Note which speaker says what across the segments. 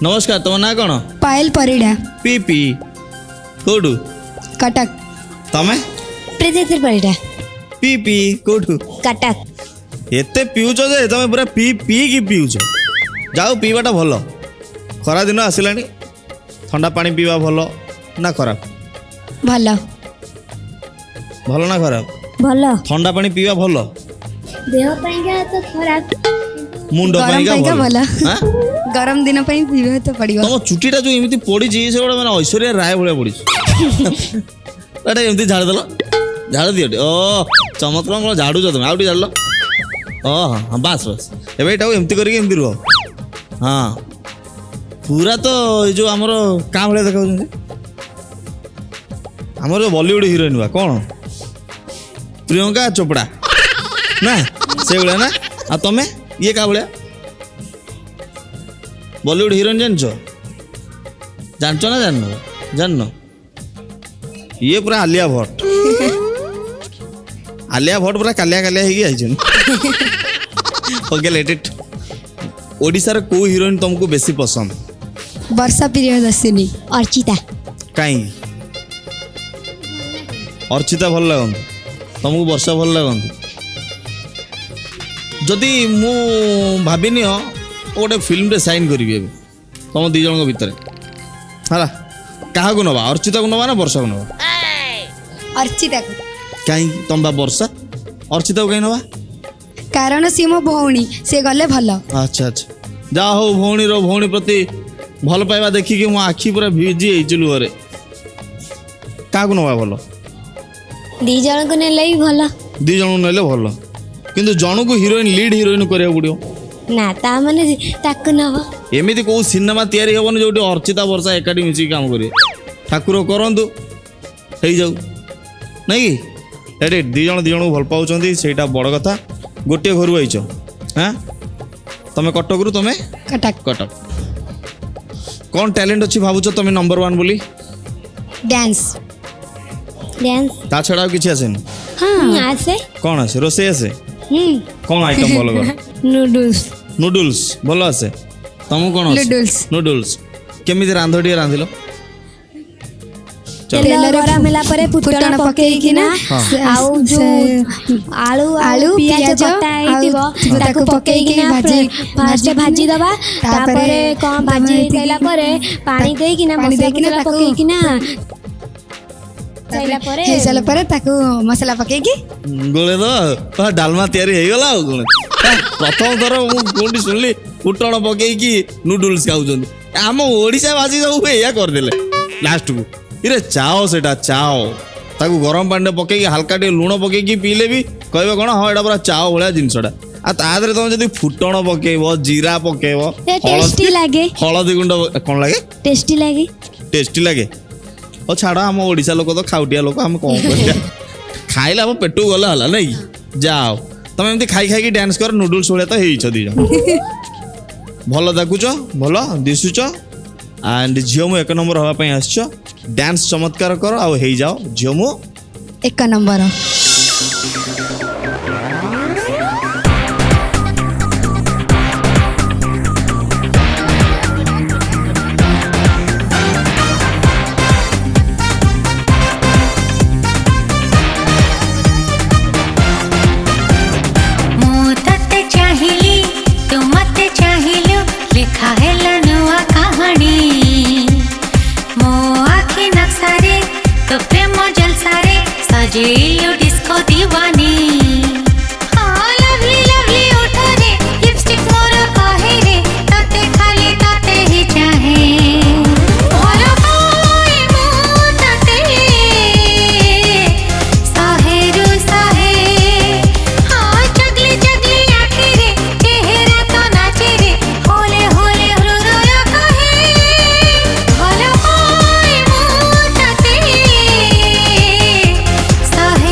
Speaker 1: नमस्कार तुम ना कौन
Speaker 2: पायल परिडा
Speaker 1: पी पी कोठू
Speaker 2: कटक
Speaker 1: तमे
Speaker 3: प्रीति परिडा
Speaker 1: पी पी कोठू
Speaker 3: कटक
Speaker 1: एते पिउछ जे तमे पूरा पी पी की पिउछ जाओ पीवाटा भल खरा दिन आसिलानी ठंडा पानी पीवा भल ना खराब
Speaker 2: भल
Speaker 1: भल ना खराब
Speaker 3: भल
Speaker 1: ठंडा पानी पीवा भल
Speaker 3: देह पाइंगा तो खराब
Speaker 1: मुंड
Speaker 2: गरम
Speaker 1: पाइंगा
Speaker 2: पाइंगा
Speaker 1: भल
Speaker 2: भल
Speaker 1: हाँ?
Speaker 2: गरम दिन पे पीबे तो पड़ियो
Speaker 1: तम चुटीटा जो एमती पड़ी से गोटे मैंने ऐश्वर्या राय भाया पड़ी एटा एमती झाड़ देल झाड़ दियो ओ चमत्कार कौन झाड़ू तुम आउटी झाड़ लो हाँ बास बास एवं यहाँ एमती करके एमती रुह हाँ पूरा तो जो आमर क्या भाया देखा आमर जो बॉलीवुड हिरोइन बा कौन प्रियंका चोपड़ा ना से भाया ना आ तमें ये क्या भाया बॉलीवुड हिरोइन जानच जानच ना जान ये पूरा आलिया भट्ट आलिया भट्ट पूरा कालिया कालिया होगी ओके लेट इट ओडिशार को हिरोइन तुमको बेसी पसंद
Speaker 2: वर्षा प्रियदर्शिनी
Speaker 3: अर्चिता
Speaker 1: कहीं अर्चिता भल लगन तुमको वर्षा भल लगन जदि मु भाविनी गोटे फिल्म रे साइन करी तुम दी जन भितर है क्या नवा अर्चिता को नवा ना वर्षा को नवा
Speaker 2: अर्चिता को
Speaker 1: कहीं तुम बा वर्षा अर्चिता को कहीं नवा
Speaker 2: कारण सी मो भौणी से गले भल
Speaker 1: अच्छा अच्छा जा हो भौणी प्रति भल पाइबा देखिकी मो आखि पूरा भिजी लुहरे क्या नवा भल
Speaker 3: दी जन को नेले भी भल
Speaker 1: दी जन नेले भल किंतु जन को हिरोइन लीड हिरोइन करिया पड़ियो
Speaker 3: ना ता माने ताकु नवा
Speaker 1: एमिति को सिनेमा तैयारी हेबन जोटी अर्चिता वर्षा एकाडी मिसी काम करिए ठाकुर करंतु हे जाऊ नहीं एडे दी जन को भल पाउचंदी सेटा बड़ कथा गोटे घर आइच हाँ तमें कटक रु तमें
Speaker 2: कटक
Speaker 1: कटक कौन टैलेंट अच्छी भावुच तुम नंबर 1 बोली
Speaker 2: डांस
Speaker 3: डांस
Speaker 1: ता छड़ा किसी आसेन
Speaker 3: हाँ आसे
Speaker 1: कौन आसे रोसे आसे कौन आइटम भल कर
Speaker 3: नूडल्स
Speaker 1: नूडल्स भल आसे तुमको कौन
Speaker 2: नूडल्स
Speaker 1: नूडल्स केमिति रांध टिके रांधिलो
Speaker 3: तेल गरम होला परे फुटण पकेई ना आउ जो आलू पियाज कटा आइतिबो ताको पकेई ना फास्ट भाजी दबा तापरे कम भाजी देला परे पानी देई कि ना मसाला पकेई कि ना
Speaker 2: हे साला परे ताको मसाला पकेई की
Speaker 1: गोले दो डालमा तैयारी हो गला गोले प्रथम थर मु कोंडी सुनली फुटण पकेई की नूडल्स खाउछन आम ओडिसा भाषी सब या कर देले लास्ट को इरे चाओ सेटा चाओ ताकू गरम पानी पकेई हल्का टे लुण पकेई पीले भी कहबे कोन हां एटा पूरा चाओ भलिया जिनसटा आ तादरे तुम जदि फुटण पकेइबो जीरा पकेइबो
Speaker 3: टेस्टी लागे
Speaker 1: हळदी गुंड कोन लागे
Speaker 3: टेस्टी लागे
Speaker 1: ओ छाड़ा हम ओडिसा लोक तो खाउटिया लोक हम कौन करिया खाइला हम पेटू गला हला नहीं जाओ तुम एमती खाई खाई डांस कर नूडल्स भलिया तो हेइछ दी जण भल देखुच भल दिशुच एंड झियो मु 1 नंबर हवा पई आछछ डांस चमत्कार कर आ हेइ जाओ झियो मु
Speaker 2: 1 नंबर
Speaker 4: सजेलो डिस्को दीवानी हाँ लवली लवली उठो रे लिपस्टिक मोर कहे रे ताते खाली ताते ही चाहे भलो पाए मो ताते सहेरु सहे हाँ जगली जगली आँखें रे चेहरा तो नाचे रे होले होले हृदय कहे भलो पाए मो ताते सहे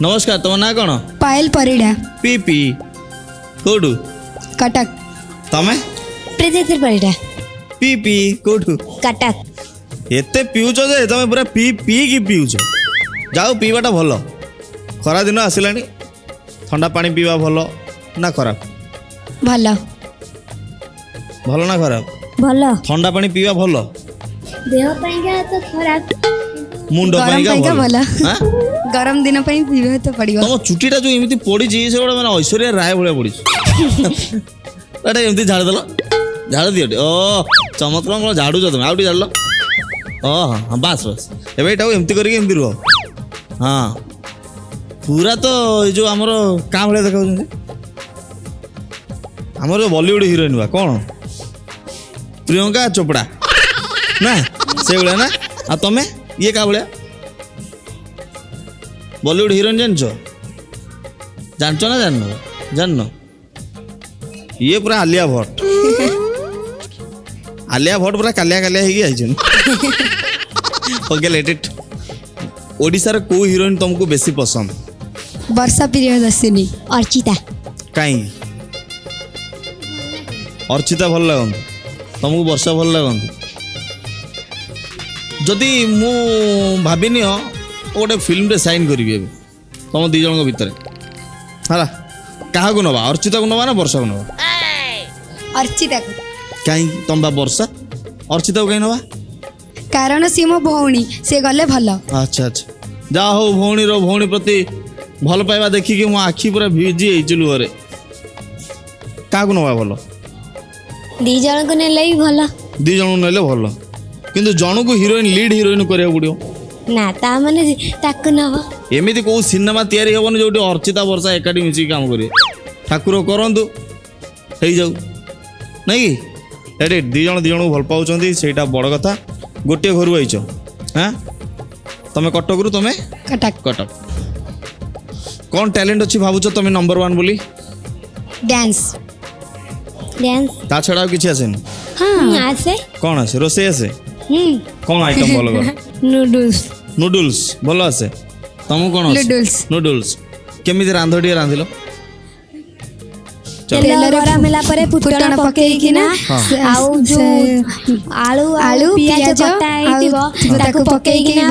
Speaker 1: नमस्कार तुम ना कौन
Speaker 2: पायल परिडा
Speaker 1: पी पी कोठू
Speaker 2: कटक
Speaker 1: तमें
Speaker 3: प्रीति परिडा
Speaker 1: पी पी कोठू
Speaker 3: कटक
Speaker 1: एते पिउछ जे तमें पूरा पी पी की पिउछ जाओ पीवाटा भल खरा दिन आसिलानी ठंडा पानी पीवा भल ना खराब
Speaker 2: भल
Speaker 1: भल ना खराब
Speaker 3: भल
Speaker 1: ठंडा पानी पीवा भल
Speaker 3: देह पाइंगा तो खराब
Speaker 1: मुंड
Speaker 2: गरम
Speaker 1: पाइंका
Speaker 2: पाइंका
Speaker 1: भल
Speaker 2: भल
Speaker 1: हाँ?
Speaker 2: गरम दिन पे पीबे तो पड़िबो
Speaker 1: तम चुटीटा जो एमती पड़ी से गोटे मैंने ऐश्वर्या राय भाया पड़ी एटा एमती झाड़ देल झाड़ दियो ओ चमत्कार कौन झाड़ुच तुम आउट झाड़ हाँ हाँ बास बास एटा एमती करके एमती रुह हाँ पूरा तो जो आमर क्या भाया देखा आमर जो बॉलीवुड हिरोइन बा कौन प्रियंका चोपड़ा ना से भाया ना आ तमें ये क्या भाया बॉलीवुड हिरोइन जानच ना जान ये पूरा आलिया भट्ट आलिया भट्ट पूरा कालिया कालिया है ओके लेट इट ओडिशार को हिरोइन तुमको बेसी पसंद
Speaker 2: वर्षा प्रियदर्शिनी
Speaker 3: अर्चिता
Speaker 1: कहीं अर्चिता भल लगन तुमको वर्षा भल लगन जदि मु भाविनी गोटे फिल्म रे साइन करी तुम दी जन भितर है क्या नवा अर्चिता को नवा ना वर्षा को नवा
Speaker 2: अर्चिता
Speaker 1: कहीं तुम बा वर्षा अर्चिता को कहीं नवा
Speaker 2: कारण सी मो भौणी से गले भल
Speaker 1: अच्छा अच्छा जा हो भौणी प्रति भल पाइबा देखिकी मो आखि पूरा भिजी लुहरे क्या नवा भल
Speaker 3: दी जन को नेले ही भल
Speaker 1: दी जन नेले भल किंतु जन को हिरोइन लीड हिरोइन करिया पड़ियो
Speaker 3: ना ता माने ताकु नव
Speaker 1: एमिति को सिनेमा तैयारी हेबन जो अर्चिता वर्षा एकाठी मिसी काम करिए ठाकुर करंतु हो जाऊ नहीं कि एडे दी जन को भल पाउछंती सेटा बड़ कथा गोटे घर आइछ हाँ तमें कटक रु तमें
Speaker 2: कटक
Speaker 1: कटक कौन टैलेंट अच्छी भावुच तमें नंबर 1 बोली
Speaker 2: डांस
Speaker 3: डांस
Speaker 1: ता छड़ा और किसी आसेन
Speaker 3: हाँ आसे
Speaker 1: कौन आसे रोसे आसे कौन आइटम भल कर
Speaker 3: नूडल्स
Speaker 1: नूडल्स भल आसे तुमको कौन
Speaker 2: नूडल्स
Speaker 1: नूडल्स केमिति रांध टिके रांधिलो
Speaker 3: तेल गरम होला परे फुटण पकेई ना आउ जो आलू पियाज कटा आइतिबो ताको पकेई ना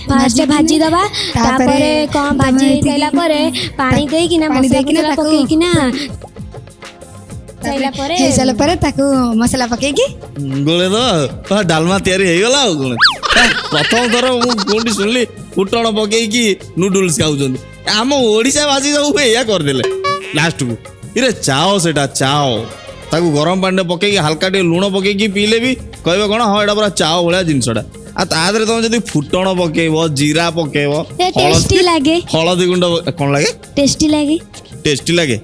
Speaker 3: फास्ट भाजी दबा तापरे कम भाजी देला परे पानी देई कि ना मसाला पकेई कि ना
Speaker 2: हे चला परे ताको मसाला पकेकी
Speaker 1: गोले तो डालमा तैयारी हो गला प्रथम थर मुझे शुणिली फुटण पकईकि नूडल्स खाऊँ आम ओडावासी सब या करदे लास्ट को इरे चाओ सेटा चाओ ताकू गरम पानी पकईकि हल्का टे लुण पकईकि पीले भी कहे कौन हाँ यहाँ पूरा चाओ भाया जिनसटा आदि तुम जब फुटण पकेब जीरा पकेब
Speaker 3: टेस्टी लागे
Speaker 1: हलदी गुंड कौन लगे टेस्टी लगे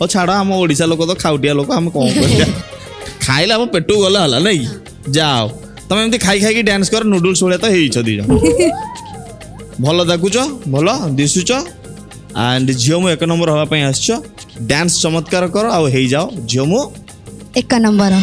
Speaker 1: और छाड़ आम ओडिशा लोक तो खाउटिया लोक आम कौन कर खाइले आम पेटू गला हला नहीं जाओ तुम एमती खाई खाई डांस कर नूडल्स भाया तो हो दी भल देखुच भल दिशुच एंड झील मु 1 नंबर हाँपाई आस डांस चमत्कार कर आउ हो जाओ झील मु
Speaker 2: 1 नंबर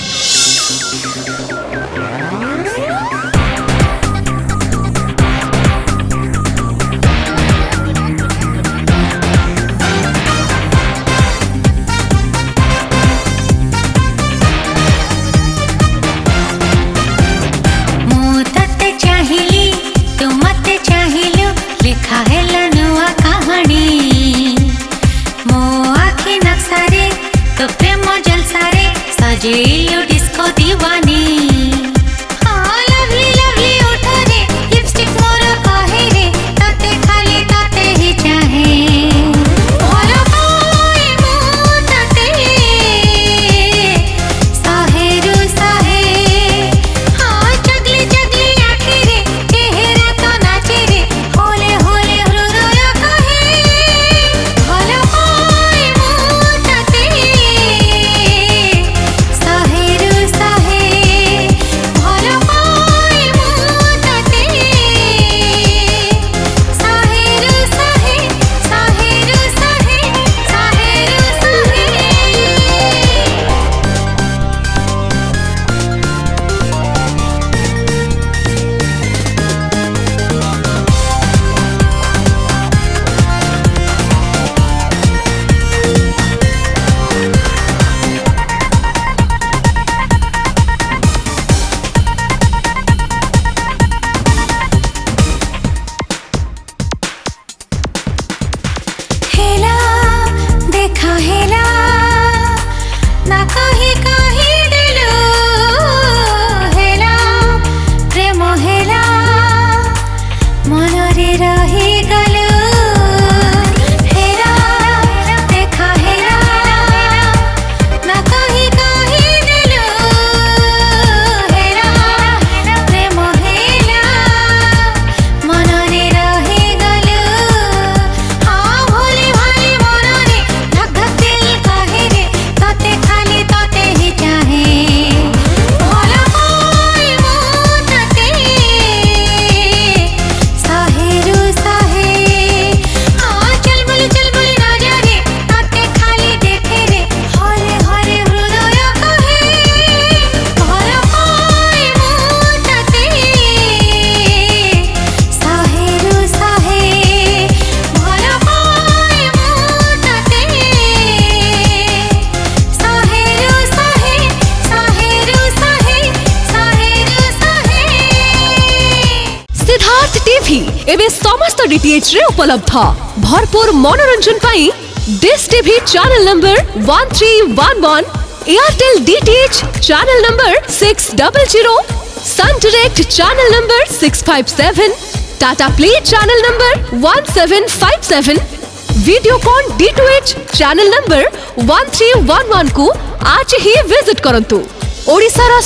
Speaker 4: सजेलो डिस्को दीवानी हाँ लवली लवली उठो रे लिपस्टिक मोर कहे रे तते खाली तते ही चाहे भलो पाए मु तते सहेरु सहे हाँ जगली जगली आँखी रे चेहरा तो नाचे रे होले होले हृदय कहे भलो पाए मु तते सहे
Speaker 5: स्मार्ट टीवी एवं समस्त डीटीएच रे उपलब्ध भरपूर मनोरंजन पाई dish TV channel number 1311 Airtel DTH channel number 600 Sun Direct channel number 657 Tata Play channel number 1757 Videocon D2H channel number 1311 को आज ही विजिट करंतु। ओडिशार